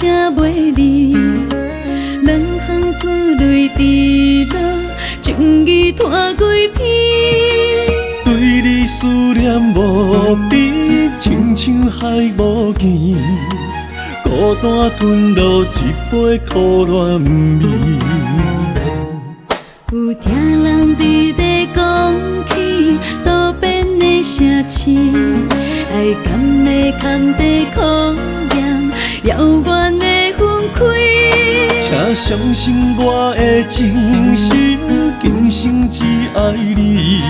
写袂离，两行珠泪滴落，情意拖几篇。对你思念无边，亲像海无边，孤单吞落一杯苦恋味。有听人伫咧讲起渡边的城市，爱甘的坎地考验，遥远的分开。请相信我的真心，今生只爱你，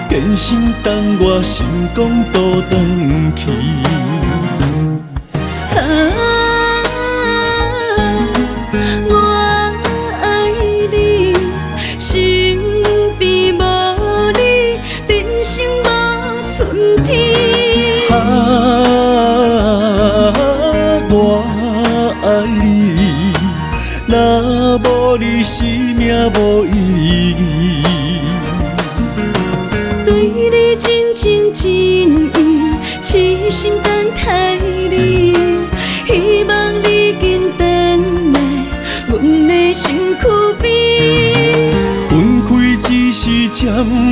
坚信等我成功倒转去。我爱你，若无你，生命无意义。对你真情真意，痴心等待你，希望你紧回来，阮的身躯边。分开只是暂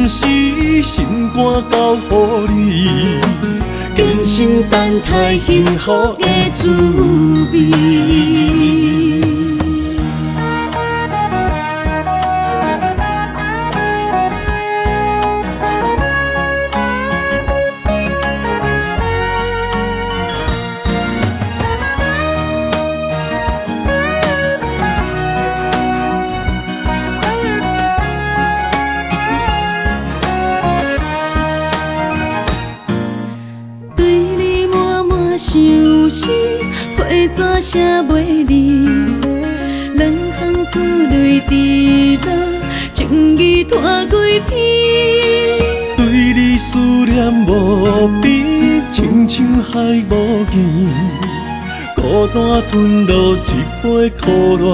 时，心肝交予你。坚信等待幸福的滋味。相思花纸写袂离，两行珠泪滴落，情意拖几篇。对你思念无边，亲像海无边，孤单吞落一杯苦恋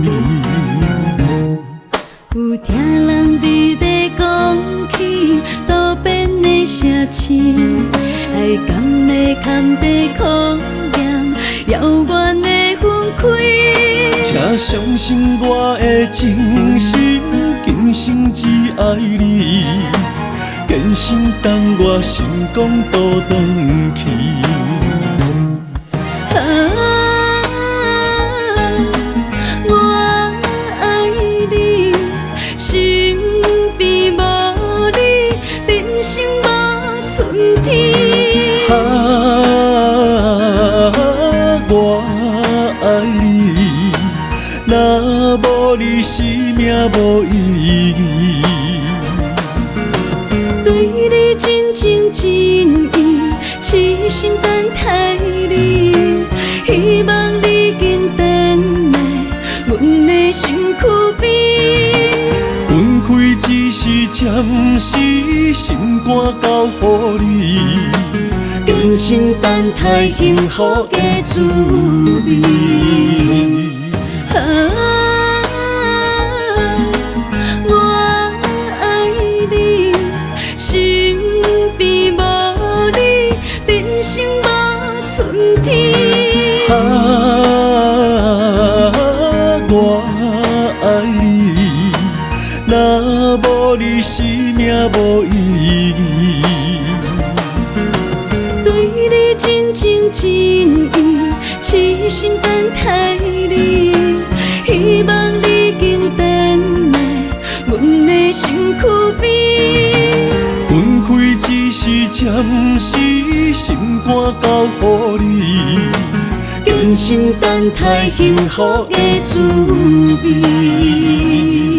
味。有听人伫咧讲起渡边的城市，爱甘的坎地考验，遥远的分开。请相信我的真心，今生只爱你，坚信等我成功倒转去。我爱你，若无你，生命无意义。对你真情真意，痴心等待你，希望你紧回来，阮的身躯边。分开只是暂时，心肝交予你。坚信等待幸福的滋味。我爱你，身边无你，人生无春天。我爱你，若无你，生命无意义。真情真意，痴心等待你，希望你紧回来，阮的身躯边。分开只是暂时，心肝交予你，坚信等待幸福的滋味。